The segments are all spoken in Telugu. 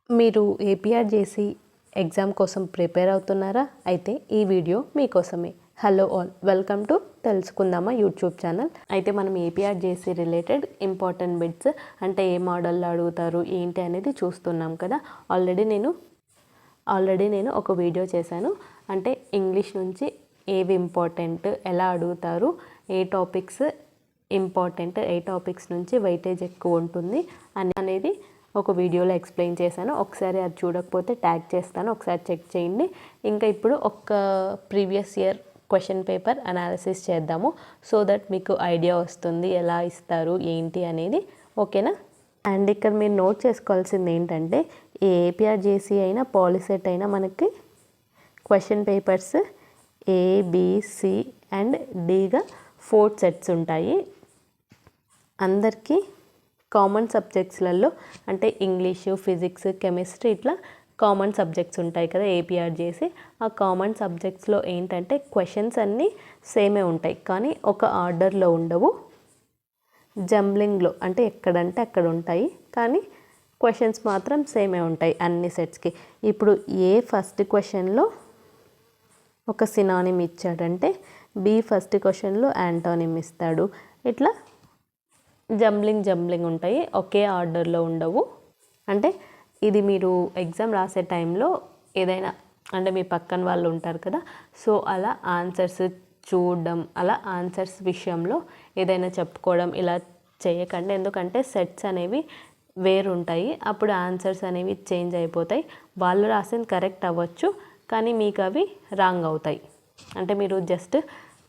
మీరు ఏపీఆర్జేసీ ఎగ్జామ్ కోసం ప్రిపేర్ అవుతున్నారా? అయితే ఈ వీడియో మీకోసమే. హలో ఆల్, వెల్కమ్ టు తెలుసుకుందామా యూట్యూబ్ ఛానల్. అయితే మనం ఏపీఆర్జేసీ రిలేటెడ్ ఇంపార్టెంట్ బిట్స్ అంటే ఏ మోడల్లో అడుగుతారు ఏంటి అనేది చూస్తున్నాం కదా. ఆల్రెడీ నేను ఒక వీడియో చేశాను. అంటే ఇంగ్లీష్ నుంచి ఏవి ఇంపార్టెంట్, ఎలా అడుగుతారు, ఏ టాపిక్స్ ఇంపార్టెంట్, ఏ టాపిక్స్ నుంచి వెయిటేజ్ ఎక్కువ ఉంటుంది అనేది ఒక వీడియోలో ఎక్స్ప్లెయిన్ చేశాను. ఒకసారి అది చూడకపోతే ట్యాగ్ చేస్తాను, ఒకసారి చెక్ చేయండి. ఇంకా ఇప్పుడు ఒక previous year question paper analysis చేద్దాము. సో దట్ మీకు ఐడియా వస్తుంది ఎలా ఇస్తారు ఏంటి అనేది. ఓకేనా? అండ్ ఇక్కడ మీరు నోట్ చేసుకోవాల్సింది ఏంటంటే ఏపీఆర్జేసీ అయినా పాలిసెట్ అయినా మనకి క్వశ్చన్ పేపర్స్ ఏబిసి అండ్ డిగా 4 సెట్స్ ఉంటాయి. అందరికీ కామన్ సబ్జెక్ట్స్లలో అంటే ఇంగ్లీషు, ఫిజిక్స్, కెమిస్ట్రీ ఇట్లా కామన్ సబ్జెక్ట్స్ ఉంటాయి కదా ఏపీఆర్జేసీ. ఆ కామన్ సబ్జెక్ట్స్లో ఏంటంటే క్వశ్చన్స్ అన్నీ సేమే ఉంటాయి, కానీ ఒక ఆర్డర్లో ఉండవు. జంబ్లింగ్లో అంటే ఎక్కడంటే అక్కడ ఉంటాయి, కానీ క్వశ్చన్స్ మాత్రం సేమే ఉంటాయి అన్ని సెట్స్కి. ఇప్పుడు ఫస్ట్ క్వశ్చన్లో ఒక సినానిమ్ ఇచ్చాడంటే బి ఫస్ట్ క్వశ్చన్లో యాంటోనిమ్ ఇస్తాడు. ఇట్లా జంబ్లింగ్ ఉంటాయి, ఒకే ఆర్డర్లో ఉండవు. అంటే ఇది మీరు ఎగ్జామ్ రాసే టైంలో ఏదైనా అంటే మీ పక్కన వాళ్ళు ఉంటారు కదా, సో అలా ఆన్సర్స్ చూడడం, అలా ఆన్సర్స్ విషయంలో ఏదైనా చెప్పుకోవడం ఇలా చేయకండి. ఎందుకంటే సెట్స్ అనేవి వేరుంటాయి, అప్పుడు ఆన్సర్స్ అనేవి చేంజ్ అయిపోతాయి. వాళ్ళు రాసింది కరెక్ట్ అవ్వచ్చు, కానీ మీకు అవి రాంగ్ అవుతాయి. అంటే మీరు జస్ట్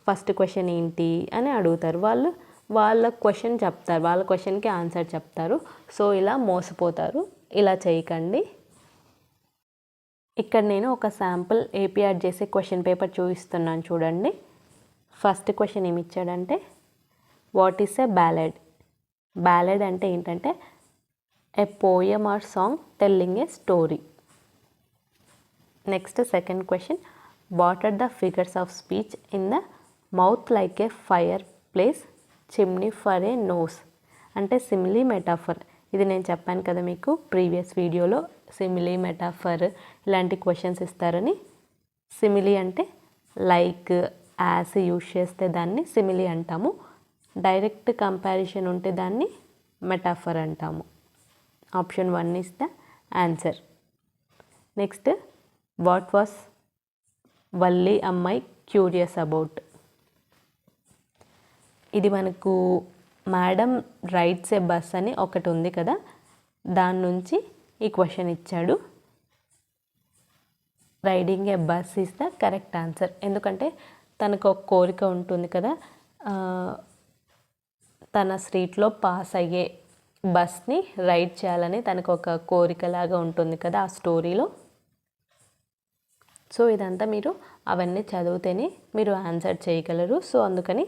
ఫస్ట్ క్వశ్చన్ ఏంటి అని అడుగుతారు, వాళ్ళ క్వశ్చన్ చెప్తారు, వాళ్ళ క్వశ్చన్కి ఆన్సర్ చెప్తారు. సో ఇలా మోసపోతారు, ఇలా చేయకండి. ఇక్కడ నేను ఒక శాంపుల్ ఏపీఆర్జేసీ క్వశ్చన్ పేపర్ చూపిస్తున్నాను చూడండి. ఫస్ట్ క్వశ్చన్ ఏమి ఇచ్చాడంటే what is a ballad. Ballad అంటే ఏంటంటే a poem or song telling a story. Next second question what are the figures of speech in the mouth like a fireplace chimney for a nose. అంటే సిమిలీ మెటాఫర్. ఇది నేను చెప్పాను కదా మీకు ప్రీవియస్ వీడియోలో, సిమిలీ మెటాఫర్ ఇలాంటి క్వశ్చన్స్ ఇస్తారని. సిమిలీ అంటే లైక్, యాస్ యూజ్ చేస్తే దాన్ని సిమిలీ అంటాము. డైరెక్ట్ కంపారిజన్ ఉంటే దాన్ని మెటాఫర్ అంటాము. Option 1 is the answer. Next what was Valli అమ్మాయి క్యూరియస్ అబౌట్. ఇది మనకు మేడం రైడ్స్ ఏ బస్ అని ఒకటి ఉంది కదా, దాని నుంచి ఈ క్వశ్చన్ ఇచ్చాడు. Riding A bus is the correct answer. ఎందుకంటే తనకు ఒక కోరిక ఉంటుంది కదా, తన స్ట్రీట్లో పాస్ అయ్యే బస్ని రైడ్ చేయాలని తనకు ఒక కోరికలాగా ఉంటుంది కదా ఆ స్టోరీలో. సో ఇదంతా మీరు అవన్నీ చదివితేనే మీరు ఆన్సర్ చేయగలరు. సో అందుకని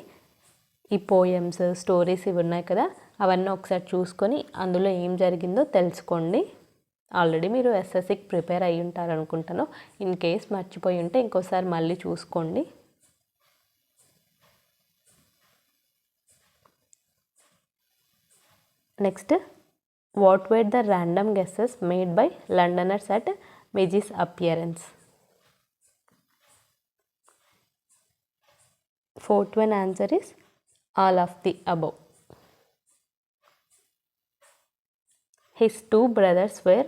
ఈ పోయమ్స్, స్టోరీస్ ఇవి ఉన్నాయి కదా, అవన్నీ ఒకసారి చూసుకొని అందులో ఏం జరిగిందో తెలుసుకోండి. ఆల్రెడీ మీరు ఎస్ఎస్సికి ప్రిపేర్ అయ్యి ఉంటారు అనుకుంటాను. ఇన్ కేస్ మర్చిపోయి ఉంటే ఇంకోసారి మళ్ళీ చూసుకోండి. Next what were the random guesses made by Londoners at Maggie's appearance. Fourth one answer is all of the above. His 2 brothers were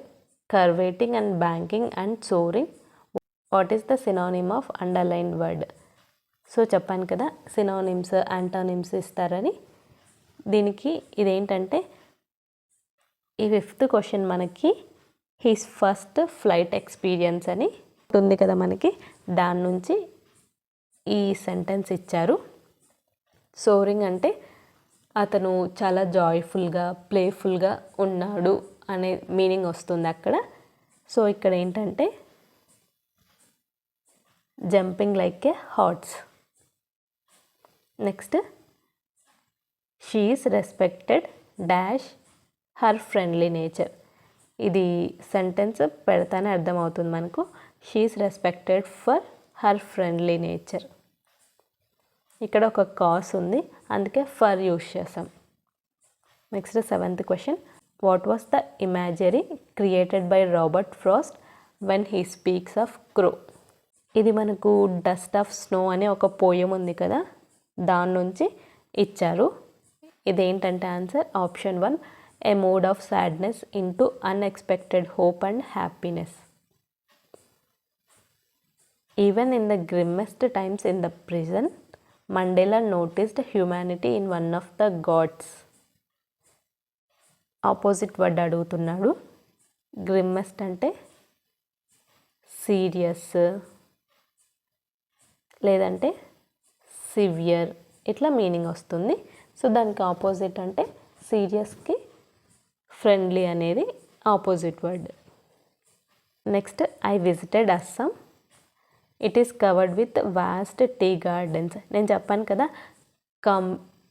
curvating and banking and soaring. What is the synonym of underlined word? So చెప్పాను కదా సినోనిమ్స్, యాంటోనిమ్స్ ఇస్తారని. దీనికి ఇదేంటంటే ఈ 5th క్వశ్చన్ మనకి హిస్ ఫస్ట్ ఫ్లైట్ ఎక్స్పీరియన్స్ అని ఉంటుంది కదా మనకి, దాని నుంచి ఈ సెంటెన్స్ ఇచ్చారు. సోరింగ్ అంటే అతను చాలా జాయ్ఫుల్గా, ప్లేఫుల్గా ఉన్నాడు అనే మీనింగ్ వస్తుంది అక్కడ. సో ఇక్కడ ఏంటంటే jumping like a horse. Next she is respected dash her friendly nature. ఇది సెంటెన్స్ పెడతానే అర్థమవుతుంది మనకు. She is respected for her friendly nature. ఇక్కడ ఒక కాస్ ఉంది, అందుకే ఫర్ యూజ్ చేసాం. Next 7th question what was the imagery created by Robert Frost when he speaks of crow. ఇది మనకు డస్ట్ ఆఫ్ స్నో అనే ఒక పోయం ఉంది కదా, దాని నుంచి ఇచ్చారు. ఇదేంటంటే answer option 1, a mood of sadness into unexpected hope and happiness. Even in the grimmest times in the prison, Mandela noticed humanity in one of the guards. Opposite word అడుగుతున్నాడు. గ్రిమ్మెస్ట్ అంటే సీరియస్, లేదంటే సివియర్, ఇట్లా మీనింగ్ వస్తుంది. సో దానికి ఆపోజిట్ అంటే సీరియస్కి ఫ్రెండ్లీ అనేది opposite word. Next, I visited Assam. It is covered with vast tea gardens. నేను చెప్పాను కదా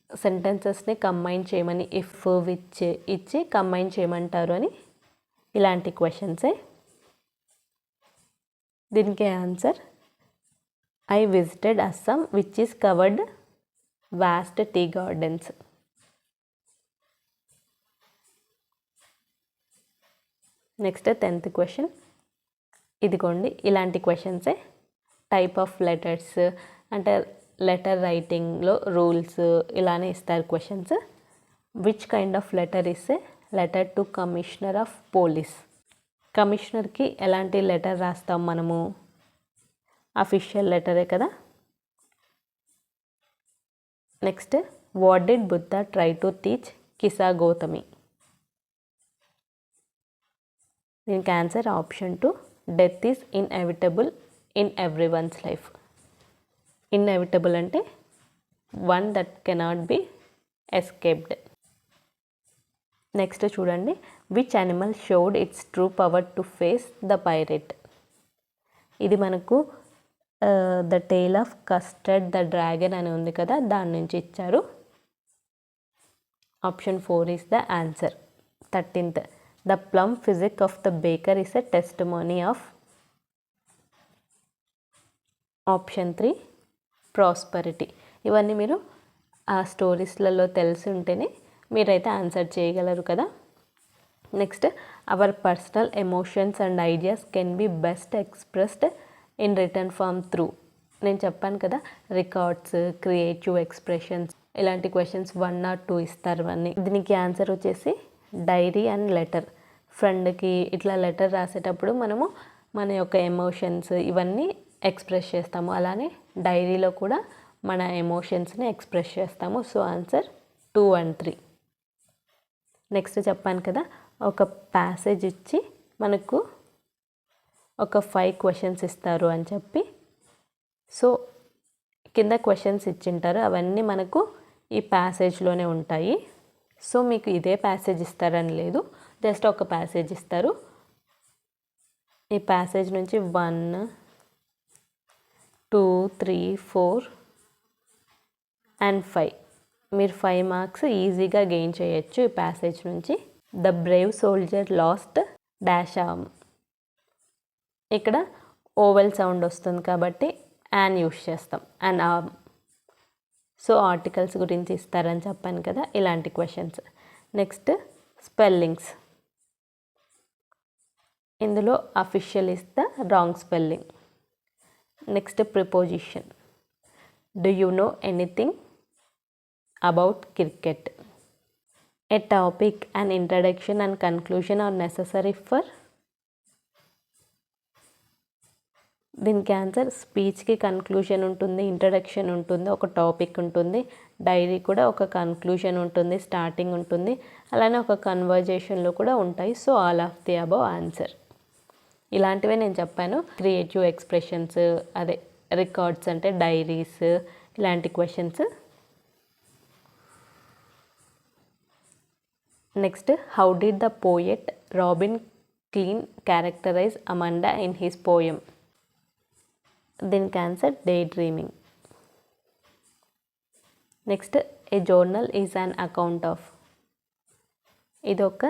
సెంటెన్సెస్ని కంబైన్ చేయమని, ఇఫ్ విచ్ ఇచ్చి కంబైన్ చేయమంటారు అని. ఇలాంటి క్వశ్చన్సే. దీనికి answer I visited Assam which is covered vast tea gardens. Next 10th question. ఇదిగోండి ఇలాంటి క్వశ్చన్సే. టైప్ ఆఫ్ లెటర్స్ అంటే లెటర్ రైటింగ్లో రూల్స్ ఇలానే ఇస్తారు questions. Which kind of letter is a letter to commissioner of police. కమిషనర్కి ఎలాంటి లెటర్ రాస్తాం మనము? అఫీషియల్ లెటరే కదా. Next, what did Buddha try to teach Kisa Gotami. దీనికి answer option 2, death is inevitable in every one's life. Inevitable అంటే one that cannot be escaped. Next చూడండి, which animal showed its true power to face the pirate. ఇది మనకు the tale of custard the dragon అని ఉంది కదా, దాని నుంచి ఇచ్చారు. Option 4 is the answer. 13th, the plum physique of the baker is a testimony of. Option 3, prosperity. ఇవన్నీ మీరు ఆ స్టోరీస్లలో తెలిసి ఉంటేనే మీరైతే ఆన్సర్ చేయగలరు కదా. Next, our personal emotions and ideas can be best expressed in written form through. నేను చెప్పాను కదా, రికార్డ్స్, క్రియేటివ్ ఎక్స్ప్రెషన్స్, ఇలాంటి క్వశ్చన్స్ 1 or 2 ఇస్తారు అన్నీ. దీనికి ఆన్సర్ వచ్చేసి డైరీ అండ్ లెటర్. ఫ్రెండ్కి ఇట్లా లెటర్ రాసేటప్పుడు మనము మన యొక్క ఎమోషన్స్ ఇవన్నీ ఎక్స్ప్రెస్ చేస్తాము. అలానే డైరీలో కూడా మన ఎమోషన్స్ని ఎక్స్ప్రెస్ చేస్తాము. So answer 2 and 3. నెక్స్ట్ చెప్పాను కదా, ఒక ప్యాసేజ్ ఇచ్చి మనకు ఒక 5 క్వశ్చన్స్ ఇస్తారు అని చెప్పి. సో కింద క్వశ్చన్స్ ఇచ్చింటారు, అవన్నీ మనకు ఈ ప్యాసేజ్లోనే ఉంటాయి. సో మీకు ఇదే ప్యాసేజ్ ఇస్తారని లేదు, జస్ట్ ఒక ప్యాసేజ్ ఇస్తారు. ఈ ప్యాసేజ్ నుంచి 1, 2, 3, 4 and 5. మీరు 5 మార్క్స్ ఈజీగా గెయిన్ చేయొచ్చు ఈ ప్యాసేజ్ నుంచి. The brave soldier lost dash arm. ఇక్కడ ఓవెల్ సౌండ్ వస్తుంది కాబట్టి యాన్ యూస్ చేస్తాం, అండ్ ఆర్మ్. సో ఆర్టికల్స్ గురించి ఇస్తారని చెప్పాను కదా, ఇలాంటి క్వశ్చన్స్. Next, spellings. ఇందులో official is the wrong spelling. Next, preposition. Do you know anything about cricket. A topic, an introduction and conclusion are necessary for. దీనికి ఆన్సర్ స్పీచ్కి కన్క్లూషన్ ఉంటుంది, ఇంట్రడక్షన్ ఉంటుంది, ఒక టాపిక్ ఉంటుంది, డైరీ కూడా ఒక కన్క్లూషన్ ఉంటుంది, స్టార్టింగ్ ఉంటుంది, అలానే ఒక కన్వర్జేషన్లో కూడా ఉంటాయి. So all of the above answer. ఇలాంటివే నేను చెప్పాను. క్రియేటివ్ ఎక్స్ప్రెషన్స్, అదే రికార్డ్స్ అంటే డైరీస్, ఇలాంటి questions. Next, how did the poet Robin Klein characterize Amanda in his poem. దీనికి answer day dreaming. Next, a journal is an account of. ఇదొక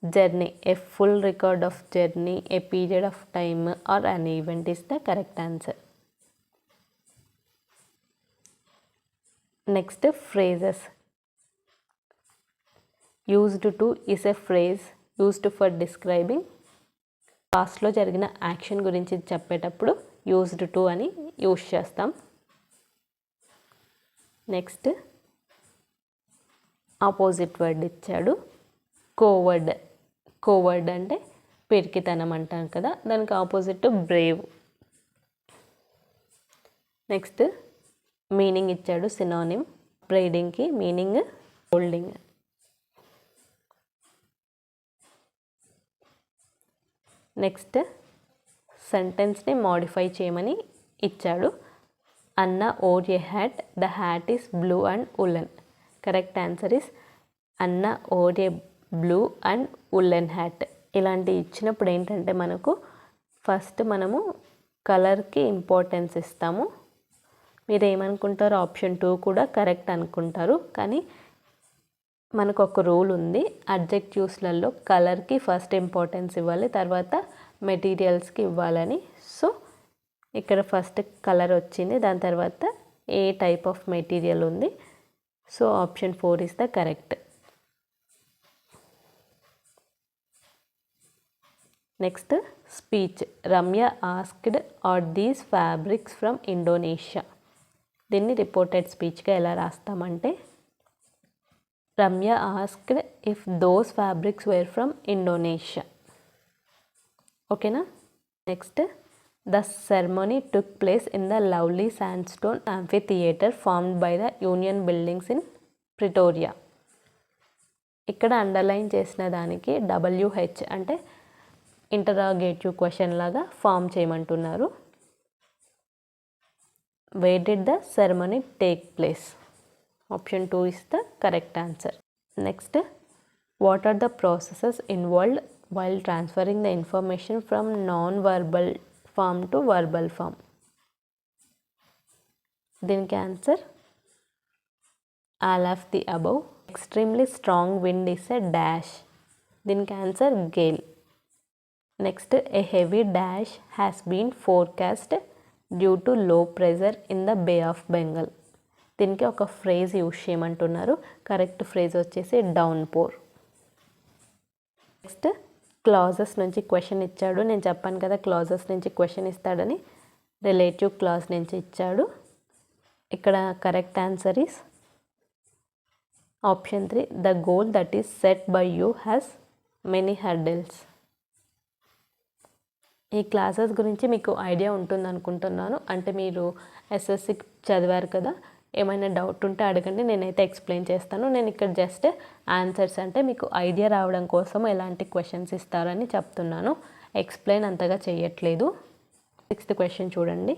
journey, a full record of journey, a period of time or an event is the correct answer. Next, phrases. Used to is a phrase used for describing పాస్ట్లో జరిగిన యాక్షన్ గురించి చెప్పేటప్పుడు యూజ్డ్ టు అని యూజ్ చేస్తాం. నెక్స్ట్ ఆపోజిట్ వర్డ్ ఇచ్చాడు, కోవర్డ్. కోవర్డ్ అంటే పిరికితనం అంటాం కదా, దానికి ఆపోజిట్ బ్రేవ్. నెక్స్ట్ మీనింగ్ ఇచ్చాడు, సినోనిమ్. బ్రైడింగ్కి మీనింగ్ హోల్డింగ్. నెక్స్ట్ సెంటెన్స్ని మోడిఫై చేయమని ఇచ్చాడు. Anna wore a hat, the hat is blue and woollen. Correct answer is Anna wore a blue and woollen hat. ఇలాంటివి ఇచ్చినప్పుడు ఏంటంటే మనకు ఫస్ట్ మనము కలర్కి ఇంపార్టెన్స్ ఇస్తాము. మీరు ఏమనుకుంటారు, ఆప్షన్ 2 కూడా కరెక్ట్ అనుకుంటారు, కానీ మనకు ఒక రూల్ ఉంది, అడ్జెక్టివ్స్లలో కలర్కి ఫస్ట్ ఇంపార్టెన్స్ ఇవ్వాలి, తర్వాత మెటీరియల్స్కి ఇవ్వాలని. సో ఇక్కడ ఫస్ట్ కలర్ వచ్చింది, దాని తర్వాత ఏ టైప్ ఆఫ్ మెటీరియల్ ఉంది. So option 4 is the correct. Next speech. Ramya asked are these fabrics from Indonesia. దీన్ని రిపోర్టెడ్ స్పీచ్గా ఎలా రాస్తామంటే Ramya asked if those fabrics were from Indonesia. ఓకేనా. Next the ceremony took place in the lovely sandstone amphitheatre formed by the Union Buildings in Pretoria. ఇక్కడ అండర్లైన్ చేసిన దానికి WH అంటే ఇంటరాగేటివ్ క్వశ్చన్ లాగా ఫామ్ చేయమంటున్నారు. Where did the ceremony take place? Option 2 is the correct answer. Next, what are the processes involved while transferring the information from non-verbal form to verbal form? దీనికి answer all of the above. Extremely strong wind is a dash. దీనికి answer gale. Next, a heavy dash has been forecast due to low pressure in the Bay of Bengal. దీనికి ఒక ఫ్రేజ్ యూజ్ చేయమంటున్నారు. కరెక్ట్ ఫ్రేజ్ వచ్చేసి డౌన్ పోర్. నెక్స్ట్ క్లాజెస్ నుంచి క్వశ్చన్ ఇచ్చాడు. నేను చెప్పాను కదా క్లాజెస్ నుంచి క్వశ్చన్ ఇస్తాడని. రిలేటివ్ క్లాజ్ నుంచి ఇచ్చాడు. ఇక్కడ correct answer is option 3. The goal that is set by you has many hurdles. ఈ క్లాసెస్ గురించి మీకు ఐడియా ఉంటుంది అనుకుంటున్నాను. అంటే మీరు SSC చదివారు కదా, ఏమైనా డౌట్ ఉంటే అడగండి, నేనైతే ఎక్స్ప్లెయిన్ చేస్తాను. నేను ఇక్కడ జస్ట్ ఆన్సర్స్ అంటే మీకు ఐడియా రావడం కోసం ఎలాంటి క్వశ్చన్స్ ఇస్తారని చెప్తున్నాను, ఎక్స్ప్లెయిన్ అంతగా చేయట్లేదు. 6th క్వశ్చన్ చూడండి.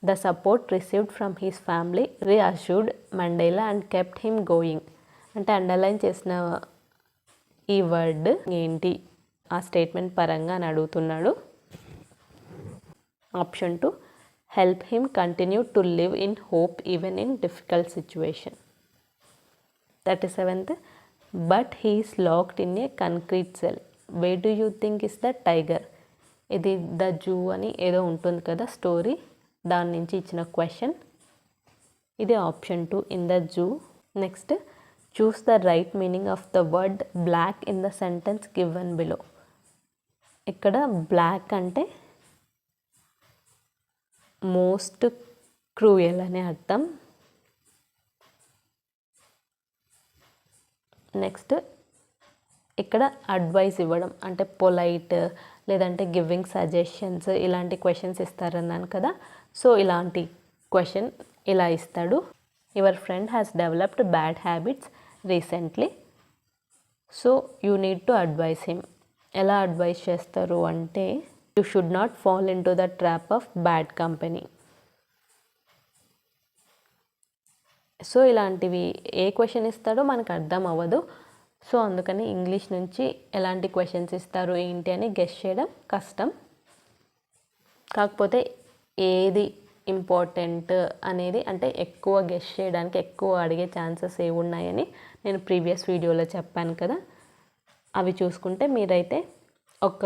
The support received from his family reassured Mandela and kept him going. అంటే అండర్లైన్ చేసిన ఈ వర్డ్ ఏంటి ఆ స్టేట్మెంట్ పరంగా అని అడుగుతున్నాడు. Option 2, help him continue to live in hope even in difficult situation. 37th, but he is locked in a concrete cell. Where do you think is the tiger? ఇది ద జూ అని ఏదో ఉంటుంది కదా స్టోరీ, దాని నుంచి ఇచ్చిన క్వశ్చన్. ఇది option 2 in the zoo. Next choose the right meaning of the word black in the sentence given below. ఇక్కడ బ్లాక్ అంటే మోస్ట్ క్రూయల్ అనే అర్థం. నెక్స్ట్ ఇక్కడ అడ్వైస్ ఇవ్వడం అంటే పొలైట్ లేదంటే గివింగ్ సజెషన్స్ ఇలాంటి క్వశ్చన్స్ ఇస్తారన్నాను కదా. సో ఇలాంటి క్వశ్చన్ ఇలా ఇస్తాడు. Your friend has developed bad habits recently, so you need to advise him. ఎలా అడ్వైస్ చేస్తారు అంటే you should not fall in to the trap of bad company. So ఇలాంటివి ఏ క్వశ్చన్ ఇస్తాడో మనకు అర్థం అవ్వదు. సో అందుకని ఇంగ్లీష్ నుంచి ఎలాంటి క్వశ్చన్స్ ఇస్తారు ఏంటి అని గెస్ చేయడం కష్టం. కాకపోతే ఏది ఇంపార్టెంట్ అనేది అంటే ఎక్కువ గెస్ చేయడానికి ఎక్కువ అడిగే ఛాన్సెస్ ఏ ఉన్నాయని నేను ప్రీవియస్ వీడియోలో చెప్పాను కదా, అవి చూసుకుంటే మీరైతే ఒక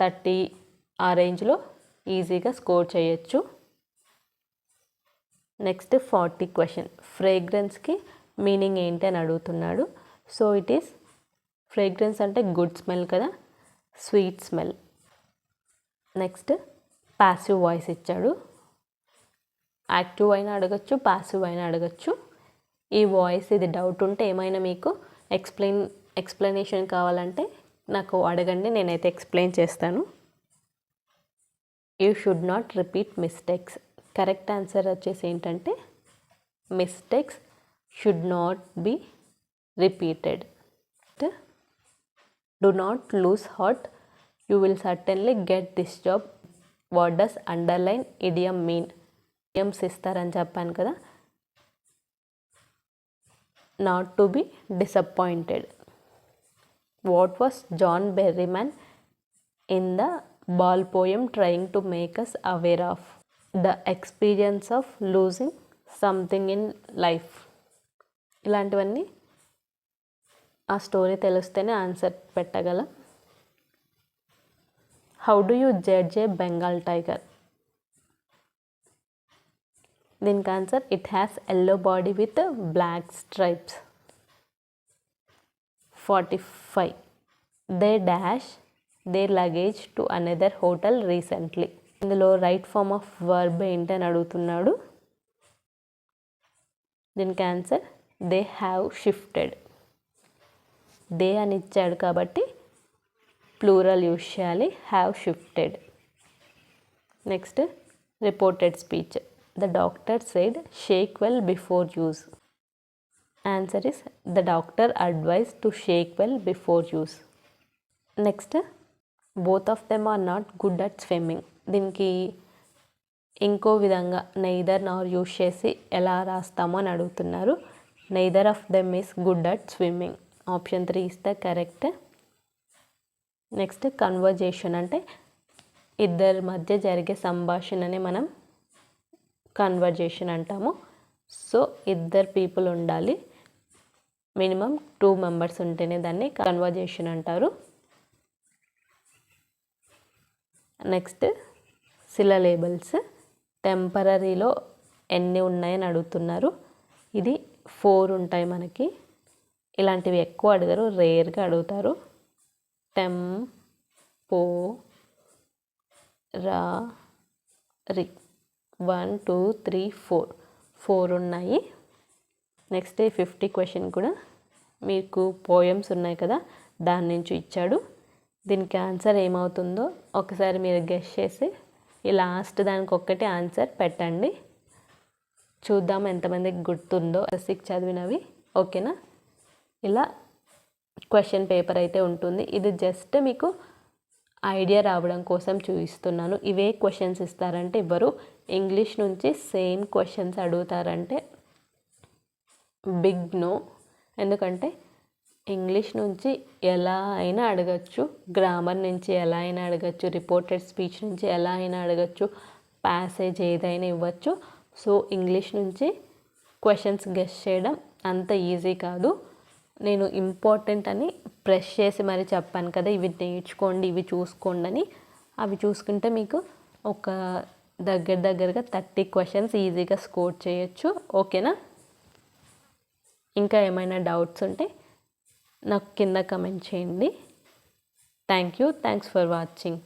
30 ఆ రేంజ్లో ఈజీగా స్కోర్ చేయొచ్చు. Next 40 question. ఫ్రేగ్రెన్స్కి మీనింగ్ ఏంటి అని అడుగుతున్నాడు. సో ఇట్ ఈస్ ఫ్రేగ్రెన్స్ అంటే గుడ్ స్మెల్ కదా, sweet smell. Next passive voice ఇచ్చాడు. యాక్టివ్ అయినా అడగచ్చు, ప్యాసివ్ అయినా అడగచ్చు. ఈ వాయిస్ ఇది డౌట్ ఉంటే ఏమైనా మీకు ఎక్స్ప్లెనేషన్ కావాలంటే నాకు అడగండి, నేనైతే ఎక్స్ప్లెయిన్ చేస్తాను. You should not repeat mistakes. Correct answer వచ్చేసి ఏంటంటే mistakes should not be repeated. Do not lose heart, you will certainly get this job. What does underline idiom mean? Idioms ఇస్తారని చెప్పాను కదా. Not to be disappointed. What was John Berryman in the ball poem trying to make us aware of? The experience of losing something in life. ఇలాంటివన్నీ ఆ స్టోరీ తెలిస్తేనే ఆన్సర్ పెట్టగలం. How do you judge a Bengal tiger? దీనికి answer it has yellow body with black stripes. 45. They dash their luggage to another hotel recently. ఇందులో రైట్ ఫార్మ్ ఆఫ్ వర్బ్ ఏంటని అడుగుతున్నాడు. దీనికి answer they have shifted. They అని ఇచ్చాడు కాబట్టి ప్లూరల్ యూజ్ చేయాలి, have shifted. Next reported speech. The doctor said shake well before use. Answer is the doctor advised to shake well before use. Next, both of them are not good at swimming. దీనికి ఇంకో విధంగా neither nor యూస్ చేసి ఎలా రాస్తామో అని అడుగుతున్నారు. neither of them is good at swimming. Option 3 is the correct. Next conversation అంటే ఇద్దరి మధ్య జరిగే సంభాషణని మనం కన్వర్జేషన్ అంటాము. సో ఇద్దరు పీపుల్ ఉండాలి, మినిమం 2 మెంబర్స్ ఉంటేనే దాన్ని కన్వర్జేషన్ అంటారు. నెక్స్ట్ సిలలేబుల్స్. టెంపరరీలో ఎన్ని ఉన్నాయని అడుగుతున్నారు. ఇది 4 ఉంటాయి మనకి. ఇలాంటివి ఎక్కువ అడగరు, రేర్గా అడుగుతారు. టెంపో రా రి 1 2 3 4 ఉన్నాయి. నెక్స్ట్ 50 క్వశ్చన్ కూడా మీకు పోయమ్స్ ఉన్నాయి కదా, దాని నుంచి ఇచ్చాడు. దీనికి ఆన్సర్ ఏమవుతుందో ఒకసారి మీరు గెస్ చేసి ఈ లాస్ట్ దానికి ఒక్కటే ఆన్సర్ పెట్టండి. చూద్దాం ఎంతమందికి గుర్తుందో బేసిక్ చదివినవి. ఓకేనా? ఇలా క్వశ్చన్ పేపర్ అయితే ఉంటుంది. ఇది జస్ట్ మీకు ఐడియా రావడం కోసం చూపిస్తున్నాను. ఇవే క్వశ్చన్స్ ఇస్తారంటే ఇవ్వరు. ఇంగ్లీష్ నుంచి సేమ్ క్వశ్చన్స్ అడుగుతారంటే బిగ్ నో. ఎందుకంటే ఇంగ్లీష్ నుంచి ఎలా అయినా అడగచ్చు, గ్రామర్ నుంచి ఎలా అయినా అడగచ్చు, రిపోర్టెడ్ స్పీచ్ నుంచి ఎలా అయినా అడగచ్చు, ప్యాసేజ్ ఏదైనా ఇవ్వచ్చు. సో ఇంగ్లీష్ నుంచి క్వశ్చన్స్ గెస్ చేయడం అంత ఈజీ కాదు. నేను ఇంపార్టెంట్ అని ప్రెస్ చేసి మరి చెప్పాను కదా, ఇవి నేర్చుకోండి, ఇవి చూసుకోండి అని. అవి చూసుకుంటే మీకు ఒక దగ్గరగా 30 క్వశ్చన్స్ ఈజీగా స్కోర్ చేయొచ్చు. ఓకేనా? ఇంకా ఏమైనా డౌట్స్ ఉంటే నాకు కింద కమెంట్ చేయండి. Thanks for watching.